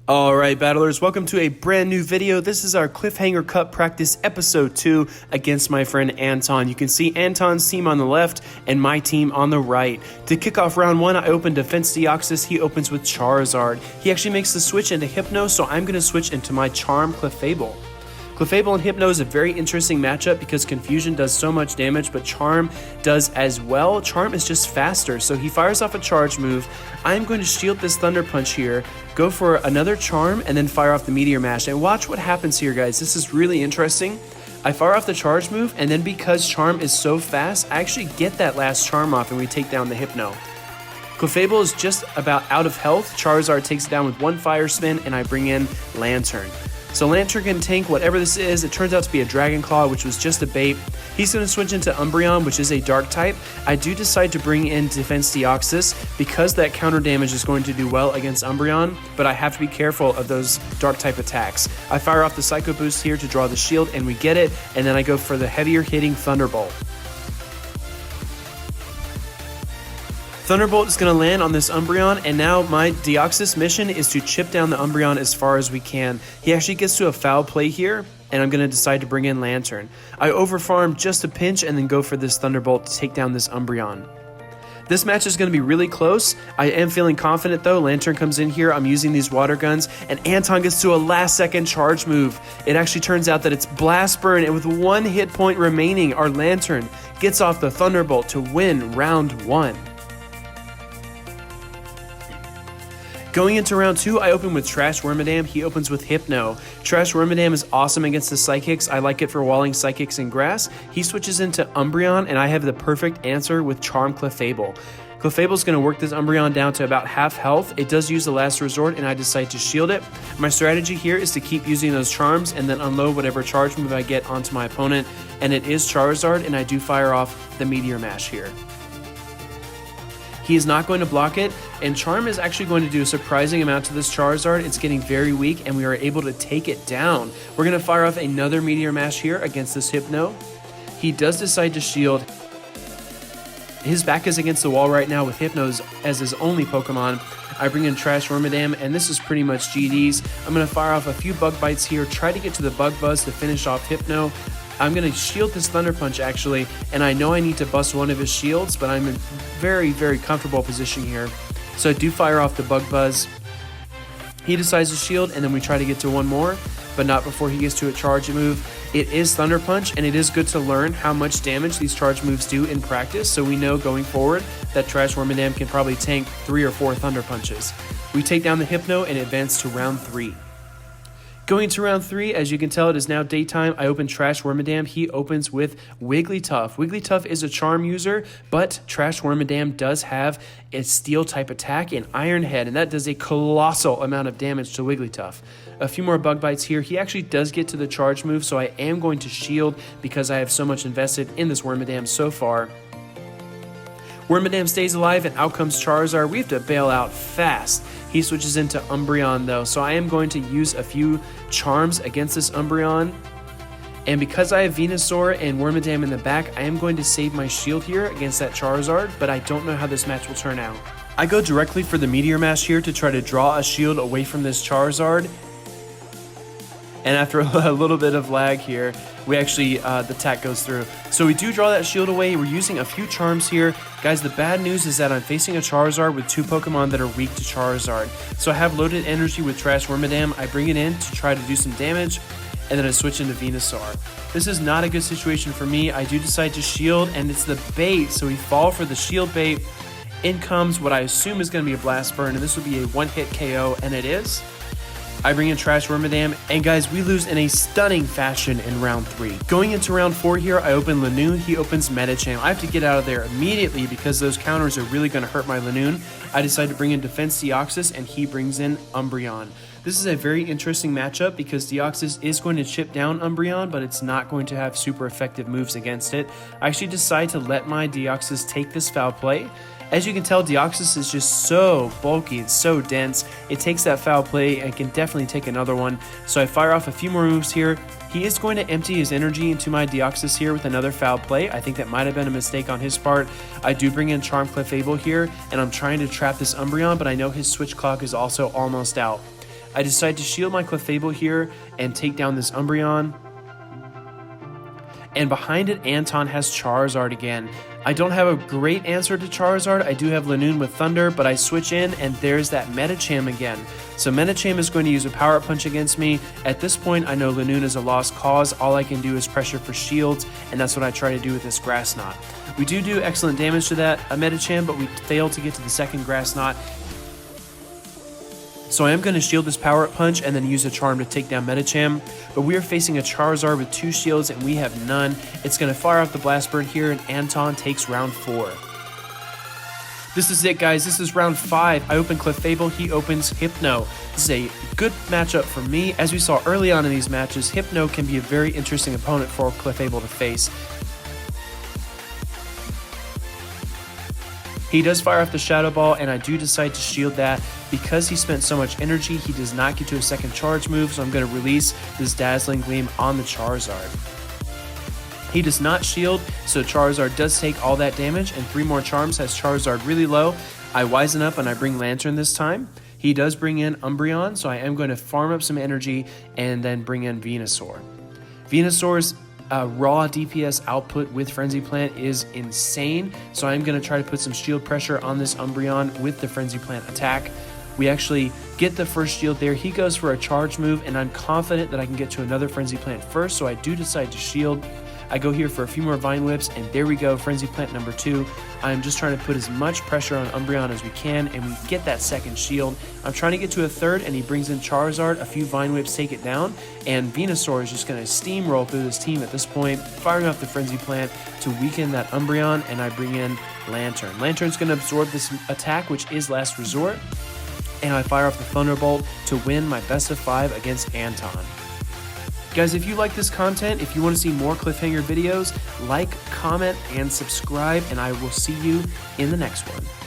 Alright battlers, welcome to a brand new video. This is our Cliffhanger Cup practice episode 2 against my friend Anton. You can see Anton's team on the left and my team on the right. To kick off round 1, I open Defense Deoxys. He opens with Charizard. He actually makes the switch into Hypno, so I'm going to switch into my Charm Clefable. Clefable and Hypno is a very interesting matchup because Confusion does so much damage, but Charm does as well. Charm is just faster, so he fires off a charge move. I'm going to shield this Thunder Punch here, go for another Charm, and then fire off the Meteor Mash. And watch what happens here, guys. This is really interesting. I fire off the charge move, and then because Charm is so fast, I actually get that last Charm off and we take down the Hypno. Clefable is just about out of health. Charizard takes it down with one Fire Spin, and I bring in Lantern. So Lantern can tank whatever this is. It turns out to be a Dragon Claw, which was just a bait. He's going to switch into Umbreon, which is a Dark type. I do decide to bring in Defense Deoxys because that counter damage is going to do well against Umbreon, but I have to be careful of those Dark type attacks. I fire off the Psycho Boost here to draw the shield, and we get it, and then I go for the heavier hitting Thunderbolt. Thunderbolt is going to land on this Umbreon, and now my Deoxys mission is to chip down the Umbreon as far as we can. He actually gets to a foul play here, and I'm going to decide to bring in Lantern. I overfarm just a pinch and then go for this Thunderbolt to take down this Umbreon. This match is going to be really close. I am feeling confident though. Lantern comes in here, I'm using these water guns, and Anton gets to a last second charge move. It actually turns out that it's Blast Burn, and with one hit point remaining, our Lantern gets off the Thunderbolt to win round 1. Going into round 2, I open with Trash Wormadam. He opens with Hypno. Trash Wormadam is awesome against the Psychics. I like it for walling Psychics in grass. He switches into Umbreon, and I have the perfect answer with Charm Clefable. Clefable is going to work this Umbreon down to about half health. It does use the last resort, and I decide to shield it. My strategy here is to keep using those charms and then unload whatever charge move I get onto my opponent, and it is Charizard, and I do fire off the Meteor Mash here. He is not going to block it, and Charm is actually going to do a surprising amount to this Charizard. It's getting very weak, and we are able to take it down. We're going to fire off another Meteor Mash here against this Hypno. He does decide to shield. His back is against the wall right now with Hypnos as his only Pokemon. I bring in Trash Wormadam, and this is pretty much GD's. I'm going to fire off a few Bug Bites here, try to get to the Bug Buzz to finish off Hypno. I'm going to shield this Thunder Punch actually, and I know I need to bust one of his shields, but I'm in very, very comfortable position here. So I do fire off the Bug Buzz. He decides to shield, and then we try to get to one more, but not before he gets to a charge move. It is Thunder Punch, and it is good to learn how much damage these charge moves do in practice, so we know going forward that Trash Wormadam can probably tank 3 or 4 Thunder Punches. We take down the Hypno and advance to round 3. Going to round 3, as you can tell, it is now daytime. I open Trash Wormadam. He opens with Wigglytuff. Wigglytuff is a charm user, but Trash Wormadam does have a steel type attack in Iron Head, and that does a colossal amount of damage to Wigglytuff. A few more Bug Bites here. He actually does get to the charge move, so I am going to shield because I have so much invested in this Wormadam so far. Wormadam stays alive, and out comes Charizard. We have to bail out fast. He switches into Umbreon though, so I am going to use a few charms against this Umbreon. And because I have Venusaur and Wormadam in the back, I am going to save my shield here against that Charizard, but I don't know how this match will turn out. I go directly for the Meteor Mash here to try to draw a shield away from this Charizard. And after a little bit of lag here, we actually, the attack goes through. So we do draw that shield away. We're using a few charms here. Guys, the bad news is that I'm facing a Charizard with 2 Pokemon that are weak to Charizard. So I have loaded energy with Trash Wormadam. I bring it in to try to do some damage, and then I switch into Venusaur. This is not a good situation for me. I do decide to shield, and it's the bait. So we fall for the shield bait. In comes what I assume is going to be a Blast Burn, and this will be a one-hit KO, and it is. I bring in Trash Wormadam, and guys, we lose in a stunning fashion in round 3. Going into round 4 here, I open Lanoon, he opens Medicham. I have to get out of there immediately because those counters are really going to hurt my Lanoon. I decide to bring in Defense Deoxys, and he brings in Umbreon. This is a very interesting matchup because Deoxys is going to chip down Umbreon, but it's not going to have super effective moves against it. I actually decide to let my Deoxys take this foul play. As you can tell, Deoxys is just so bulky, it's so dense. It takes that foul play and can definitely take another one. So I fire off a few more moves here. He is going to empty his energy into my Deoxys here with another foul play. I think that might have been a mistake on his part. I do bring in Charm Clefable here, and I'm trying to trap this Umbreon, but I know his switch clock is also almost out. I decide to shield my Clefable here and take down this Umbreon. And behind it, Anton has Charizard again. I don't have a great answer to Charizard. I do have Lanoon with Thunder, but I switch in and there's that Medicham again. So Medicham is going to use a Power Up Punch against me. At this point, I know Lanoon is a lost cause. All I can do is pressure for shields, and that's what I try to do with this Grass Knot. We do excellent damage to that Medicham, but we fail to get to the second Grass Knot. So I am going to shield this Power Up Punch and then use a Charm to take down Medicham. But we are facing a Charizard with 2 shields and we have none. It's going to fire off the Blast Burn here and Anton takes round 4. This is it, guys. This is round 5. I open Clefable, he opens Hypno. This is a good matchup for me. As we saw early on in these matches, Hypno can be a very interesting opponent for Clefable to face. He does fire off the Shadow Ball, and I do decide to shield that. Because he spent so much energy, he does not get to a second charge move, so I'm going to release this Dazzling Gleam on the Charizard. He does not shield, so Charizard does take all that damage, and 3 more charms has Charizard really low. I wisen up and I bring Lantern this time. He does bring in Umbreon, so I am going to farm up some energy and then bring in Venusaur. Venusaur's raw DPS output with Frenzy Plant is insane, so I'm going to try to put some shield pressure on this Umbreon with the Frenzy Plant attack. We actually get the first shield there. He goes for a charge move, and I'm confident that I can get to another Frenzy Plant first, so I do decide to shield. I go here for a few more Vine Whips, and there we go, Frenzy Plant number 2. I'm just trying to put as much pressure on Umbreon as we can, and we get that second shield. I'm trying to get to a third, and he brings in Charizard. A few Vine Whips take it down, and Venusaur is just going to steamroll through this team at this point, firing off the Frenzy Plant to weaken that Umbreon, and I bring in Lantern. Lantern's going to absorb this attack, which is Last Resort, and I fire off the Thunderbolt to win my best of 5 against Anton. Guys, if you like this content, if you want to see more Cliffhanger videos, like, comment, and subscribe, and I will see you in the next one.